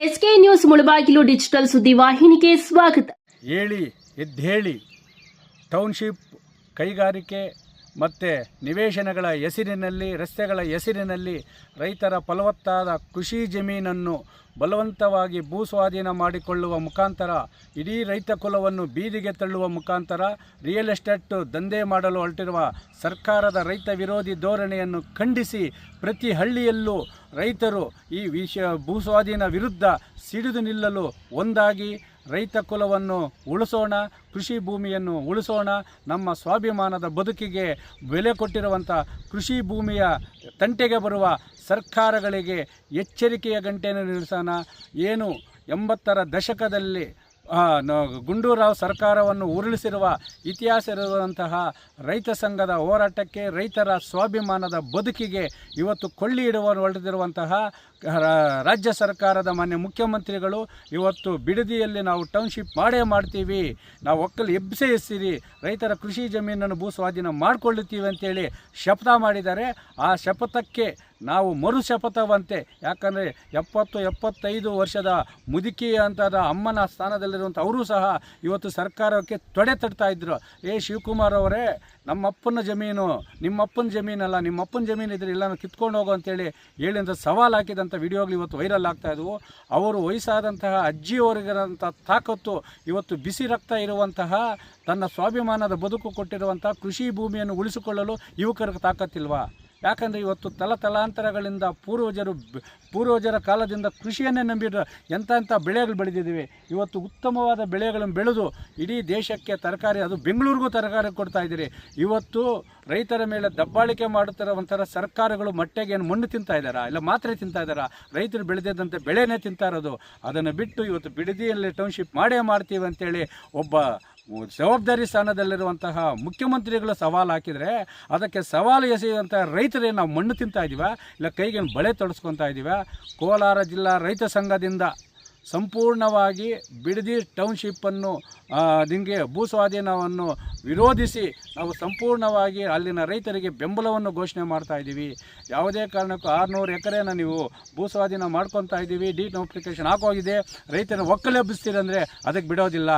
SK news Mulbagal digital ಸುದ್ದಿವಾಹಿನಿಗೆ ಸ್ವಾಗತ. ಹೇಳಿ ಎದ್ದೇಳಿ ಟೌನ್ಶಿಪ್ ಕೈಗಾರಿಕೆ ಮತ್ತು ನಿವೇಶನಗಳ ಹೆಸರಿನಲ್ಲಿ, ರಸ್ತೆಗಳ ಹೆಸರಿನಲ್ಲಿ ರೈತರ ಫಲವತ್ತಾದ ಕೃಷಿ ಜಮೀನನ್ನು ಬಲವಂತವಾಗಿ ಭೂಸ್ವಾಧೀನ ಮಾಡಿಕೊಳ್ಳುವ ಮುಖಾಂತರ ಇಡೀ ರೈತ ಕುಲವನ್ನು ಬೀದಿಗೆ ತಳ್ಳುವ ಮುಖಾಂತರ ರಿಯಲ್ ಎಸ್ಟೇಟ್ ದಂಧೆ ಮಾಡಲು ಹೊರಟಿರುವ ಸರ್ಕಾರದ ರೈತ ವಿರೋಧಿ ಧೋರಣೆಯನ್ನು ಖಂಡಿಸಿ ಪ್ರತಿ ಹಳ್ಳಿಯಲ್ಲೂ ರೈತರು ಈ ಭೂಸ್ವಾಧೀನ ವಿರುದ್ಧ ಸಿಡಿದು ನಿಲ್ಲಲು ಒಂದಾಗಿ ರೈತ ಕುಲವನ್ನು ಉಳಿಸೋಣ, ಕೃಷಿ ಭೂಮಿಯನ್ನು ಉಳಿಸೋಣ. ನಮ್ಮ ಸ್ವಾಭಿಮಾನದ ಬದುಕಿಗೆ ಬೆಲೆ ಕೊಟ್ಟಿರುವಂಥ ಕೃಷಿ ಭೂಮಿಯ ತಂಟೆಗೆ ಬರುವ ಸರ್ಕಾರಗಳಿಗೆ ಎಚ್ಚರಿಕೆಯ ಗಂಟೆಯನ್ನು ನಿಲ್ಲಿಸೋಣ. ಏನು 80ರ ದಶಕದಲ್ಲಿ ಗುಂಡೂರಾವ್ ಸರ್ಕಾರವನ್ನು ಉರುಳಿಸಿರುವ ಇತಿಹಾಸ ಇರುವಂತಹ ರೈತ ಸಂಘದ ಹೋರಾಟಕ್ಕೆ, ರೈತರ ಸ್ವಾಭಿಮಾನದ ಬದುಕಿಗೆ ಇವತ್ತು ಕೊಳ್ಳಿ ಹೊರಟಿರುವಂತಹ ರಾಜ್ಯ ಸರ್ಕಾರದ ಮಾನ್ಯ ಮುಖ್ಯಮಂತ್ರಿಗಳು ಇವತ್ತು ಬಿಡದಿಯಲ್ಲಿ ನಾವು ಟೌನ್ಶಿಪ್ ಮಾಡೇ ಮಾಡ್ತೀವಿ, ನಾವು ಒಕ್ಕಲು ಎಬ್ಬಿಸಿರಿ, ರೈತರ ಕೃಷಿ ಜಮೀನನ್ನು ಭೂ ಸ್ವಾಧೀನ ಮಾಡಿಕೊಳ್ಳುತ್ತೀವಿ ಅಂತೇಳಿ ಶಪಥ ಮಾಡಿದ್ದಾರೆ. ಆ ಶಪಥಕ್ಕೆ ನಾವು ಮರು ಶಪಥವಂತೆ, ಯಾಕಂದರೆ 70-75 ವರ್ಷದ ಮುದುಕಿ ಅಂತದ ಅಮ್ಮನ ಸ್ಥಾನದಲ್ಲಿರುವಂಥ ಅವರು ಸಹ ಇವತ್ತು ಸರ್ಕಾರಕ್ಕೆ ತೊಡೆ ತಡ್ತಾ ಇದ್ದರು. ಶಿವಕುಮಾರ್ ಅವರೇ, ನಮ್ಮಪ್ಪನ ಜಮೀನು ನಿಮ್ಮಪ್ಪನ ಜಮೀನಲ್ಲ, ನಿಮ್ಮಪ್ಪನ ಜಮೀನು ಇದ್ರೆ ಇಲ್ಲ ಕಿತ್ಕೊಂಡು ಹೋಗೋ ಅಂತೇಳಿ ಹೇಳಿದಂಥ ಸವಾಲು ಹಾಕಿದಂಥ ವಿಡಿಯೋಗಳು ಇವತ್ತು ವೈರಲ್ ಆಗ್ತಾ ಇದ್ವು. ಅವರು ವಯಸ್ಸಾದಂತಹ ಅಜ್ಜಿಯವರಿಗಿರೋಂಥ ತಾಕತ್ತು ಇವತ್ತು ಬಿಸಿ ರಕ್ತ ಇರುವಂತಹ ತನ್ನ ಸ್ವಾಭಿಮಾನದ ಬದುಕು ಕೊಟ್ಟಿರುವಂಥ ಕೃಷಿ ಭೂಮಿಯನ್ನು ಉಳಿಸಿಕೊಳ್ಳಲು ಯುವಕರಿಗೆ ತಾಕತ್ತಿಲ್ವಾ? ಯಾಕಂದರೆ ಇವತ್ತು ತಲಾಂತರಗಳಿಂದ ಪೂರ್ವಜರ ಕಾಲದಿಂದ ಕೃಷಿಯನ್ನೇ ನಂಬಿರೋ ಎಂಥ ಬೆಳೆಗಳು ಬೆಳೆದಿದ್ದೀವಿ. ಇವತ್ತು ಉತ್ತಮವಾದ ಬೆಳೆಗಳನ್ನು ಬೆಳೆದು ಇಡೀ ದೇಶಕ್ಕೆ ತರಕಾರಿ, ಅದು ಬೆಂಗಳೂರಿಗೂ ತರಕಾರಿ ಕೊಡ್ತಾ ಇದ್ದೀರಿ. ಇವತ್ತು ರೈತರ ಮೇಲೆ ದಬ್ಬಾಳಿಕೆ ಮಾಡುತ್ತಿರುವಂಥ ಸರ್ಕಾರಗಳು ಮಟ್ಟೆಗೆ ಮಣ್ಣು ತಿಂತಾ ಇದ್ದಾರಾ, ಇಲ್ಲ ಮಾತ್ರೆ ತಿಂತಾ ಇದ್ದಾರಾ? ರೈತರು ಬೆಳೆದಿದ್ದಂತೆ ಬೆಳೆನೇ ತಿಂತಾ ಇರೋದು. ಅದನ್ನು ಬಿಟ್ಟು ಇವತ್ತು ಬಿಡದಿಯಲ್ಲಿ ಟೌನ್ಶಿಪ್ ಮಾಡೇ ಮಾಡ್ತೀವಿ ಅಂತೇಳಿ ಒಬ್ಬ ಜವಾಬ್ದಾರಿ ಸ್ಥಾನದಲ್ಲಿರುವಂತಹ ಮುಖ್ಯಮಂತ್ರಿಗಳು ಸವಾಲು ಹಾಕಿದರೆ ಅದಕ್ಕೆ ಸವಾಲು ಎಸೆಯುವಂಥ ರೈತರೇ ನಾವು ಮಣ್ಣು ತಿಂತಾ ಇದ್ದೀವ, ಇಲ್ಲ ಕೈಗೆ ಬಳೆ ತೊಡಸ್ಕೊತಾ ಇದ್ದೀವ? ಕೋಲಾರ ಜಿಲ್ಲಾ ರೈತ ಸಂಘದಿಂದ ಸಂಪೂರ್ಣವಾಗಿ ಬಿಡದಿ ಟೌನ್ಶಿಪ್ಪನ್ನು ನಿಮಗೆ ಭೂಸ್ವಾಧೀನವನ್ನು ವಿರೋಧಿಸಿ ನಾವು ಸಂಪೂರ್ಣವಾಗಿ ಅಲ್ಲಿನ ರೈತರಿಗೆ ಬೆಂಬಲವನ್ನು ಘೋಷಣೆ ಮಾಡ್ತಾ ಇದ್ದೀವಿ. ಯಾವುದೇ ಕಾರಣಕ್ಕೂ 600 ಎಕರೆನ ನೀವು ಭೂಸ್ವಾಧೀನ ಮಾಡ್ಕೊತಾ ಇದ್ದೀವಿ, ನೋಟಿಫಿಕೇಶನ್ ಹಾಕೋಗಿದೆ, ರೈತನ ಒಕ್ಕಲೆಬ್ಬಿಸ್ತೀರಂದರೆ ಅದಕ್ಕೆ ಬಿಡೋದಿಲ್ಲ.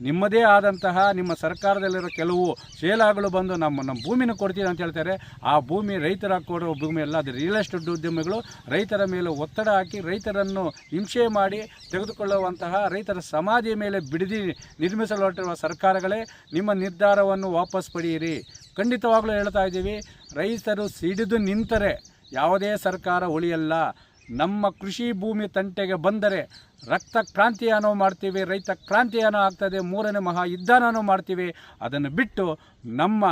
ನಿಮ್ಮದೇ ಆದಂತಹ ನಿಮ್ಮ ಸರ್ಕಾರದಲ್ಲಿರೋ ಕೆಲವು ಶೇಲಾಗಳು ಬಂದು ನಮ್ಮ ಭೂಮಿನ ಕೊಡ್ತೀವಿ ಅಂತ ಹೇಳ್ತಾರೆ. ಆ ಭೂಮಿ ರೈತರ ಕೊಡೋ ಭೂಮಿ ಅಲ್ಲ, ಅದು ರಿಯಲ್ ಎಸ್ಟೇಟ್ ಉದ್ಯಮಿಗಳು ರೈತರ ಮೇಲೆ ಒತ್ತಡ ಹಾಕಿ ರೈತರನ್ನು ಹಿಂಸೆ ಮಾಡಿ ತೆಗೆದುಕೊಳ್ಳುವಂತಹ ರೈತರ ಸಮಾಧಿಯ ಮೇಲೆ ಬಿಡದಿ ನಿರ್ಮಿಸಲು ಹೊರಟಿರುವ ಸರ್ಕಾರಗಳೇ, ನಿಮ್ಮ ನಿರ್ಧಾರವನ್ನು ವಾಪಸ್ ಪಡೆಯಿರಿ. ಖಂಡಿತವಾಗಲೂ ಹೇಳ್ತಾ ಇದ್ದೀವಿ, ರೈತರು ಸಿಡಿದು ನಿಂತರೆ ಯಾವುದೇ ಸರ್ಕಾರ ಉಳಿಯಲ್ಲ. ನಮ್ಮ ಕೃಷಿ ಭೂಮಿ ತಂಟೆಗೆ ಬಂದರೆ ರಕ್ತ ಕ್ರಾಂತಿಯಾನೋ ಮಾಡ್ತೀವಿ, ರೈತ ಕ್ರಾಂತಿಯಾನೋ ಆಗ್ತದೆ, 3ನೇ ಮಹಾಯುದ್ಧನೂ ಮಾಡ್ತೀವಿ. ಅದನ್ನು ಬಿಟ್ಟು ನಮ್ಮ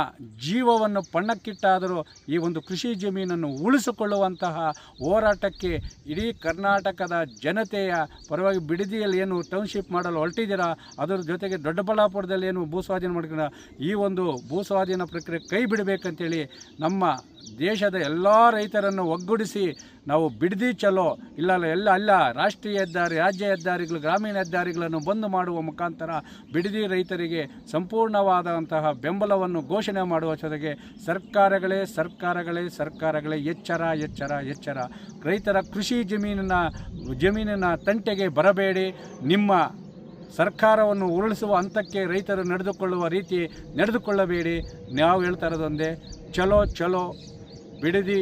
ಜೀವವನ್ನು ಪಣ್ಣಕ್ಕಿಟ್ಟಾದರೂ ಈ ಒಂದು ಕೃಷಿ ಜಮೀನನ್ನು ಉಳಿಸಿಕೊಳ್ಳುವಂತಹ ಹೋರಾಟಕ್ಕೆ ಇಡೀ ಕರ್ನಾಟಕದ ಜನತೆಯ ಪರವಾಗಿ ಬಿಡದಿಯಲ್ಲಿ ಏನು ಟೌನ್ಶಿಪ್ ಮಾಡಲು ಹೊರಟಿದ್ದೀರಾ, ಅದರ ಜೊತೆಗೆ ದೊಡ್ಡಬಳ್ಳಾಪುರದಲ್ಲಿ ಏನು ಭೂಸ್ವಾಧೀನ ಮಾಡ್ಕೊಂಡು ಈ ಒಂದು ಭೂಸ್ವಾಧೀನ ಪ್ರಕ್ರಿಯೆ ಕೈ ಬಿಡಬೇಕಂತೇಳಿ ನಮ್ಮ ದೇಶದ ಎಲ್ಲ ರೈತರನ್ನು ಒಗ್ಗೂಡಿಸಿ ನಾವು ಬಿಡದಿ ಚಲೋ ಅಲ್ಲ ರಾಷ್ಟ್ರೀಯ ಹೆದ್ದಾರಿ, ರಾಜ್ಯ ಹೆದ್ದಾರಿಗಳು, ಗ್ರಾಮೀಣ ಹೆದ್ದಾರಿಗಳನ್ನು ಬಂದ್ ಮಾಡುವ ಮುಖಾಂತರ ಬಿಡದಿ ರೈತರಿಗೆ ಸಂಪೂರ್ಣವಾದಂತಹ ಬೆಂಬಲವನ್ನು ಘೋಷಣೆ ಮಾಡುವ ಜೊತೆಗೆ ಸರ್ಕಾರಗಳೇ ಎಚ್ಚರ. ರೈತರ ಕೃಷಿ ಜಮೀನಿನ ತಂಟೆಗೆ ಬರಬೇಡಿ. ನಿಮ್ಮ ಸರ್ಕಾರವನ್ನು ಉರುಳಿಸುವ ಹಂತಕ್ಕೆ ರೈತರು ನಡೆದುಕೊಳ್ಳುವ ರೀತಿ ನಡೆದುಕೊಳ್ಳಬೇಡಿ. ನಾವು ಹೇಳ್ತಾ ಇರೋದೊಂದೇ, ಚಲೋ ಬಿಡದಿ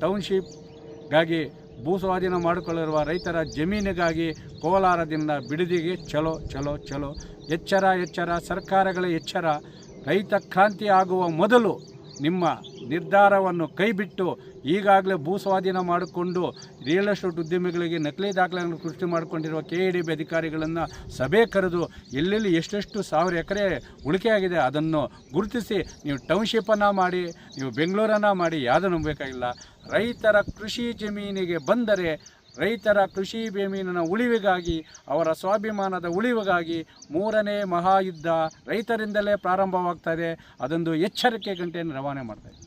ಟೌನ್ಶಿಪ್ಗಾಗಿ ಭೂಸ್ವಾಧೀನ ಮಾಡಿಕೊಳ್ಳಿರುವ ರೈತರ ಜಮೀನಿಗಾಗಿ ಕೋಲಾರದಿಂದ ಬಿಡದಿಗೆ ಚಲೋ. ಎಚ್ಚರ, ಸರ್ಕಾರಗಳ ಎಚ್ಚರ. ರೈತ ಕ್ರಾಂತಿ ಆಗುವ ಮೊದಲು ನಿಮ್ಮ ನಿರ್ಧಾರವನ್ನು ಕೈಬಿಟ್ಟು ಈಗಾಗಲೇ ಭೂಸ್ವಾಧೀನ ಮಾಡಿಕೊಂಡು ರಿಯಲ್ ಎಸ್ಟೇಟ್ ಉದ್ಯಮಿಗಳಿಗೆ ನಕಲಿ ದಾಖಲೆಗಳನ್ನು ಸೃಷ್ಟಿ ಮಾಡಿಕೊಂಡಿರುವ KEDB ಅಧಿಕಾರಿಗಳನ್ನು ಸಭೆ ಕರೆದು ಎಲ್ಲೆಲ್ಲಿ ಎಷ್ಟು 1000 ಎಕರೆ ಉಳಿಕೆಯಾಗಿದೆ ಅದನ್ನು ಗುರುತಿಸಿ ನೀವು ಟೌನ್ಶಿಪ್ಪನ್ನು ಮಾಡಿ, ನೀವು ಬೆಂಗಳೂರನ್ನು ಮಾಡಿ, ಯಾವುದನ್ನು ಬೇಕಾಗಿಲ್ಲ. ರೈತರ ಕೃಷಿ ಜಮೀನಿಗೆ ಬಂದರೆ ರೈತರ ಕೃಷಿ ಜಮೀನಿನ ಉಳಿವಿಗಾಗಿ, ಅವರ ಸ್ವಾಭಿಮಾನದ ಉಳಿವಿಗಾಗಿ 3ನೇ ಮಹಾಯುದ್ಧ ರೈತರಿಂದಲೇ ಪ್ರಾರಂಭವಾಗ್ತದೆ. ಅದೊಂದು ಎಚ್ಚರಿಕೆ ಗಂಟೆಯನ್ನು ರವಾನೆ ಮಾಡ್ತಾರೆ.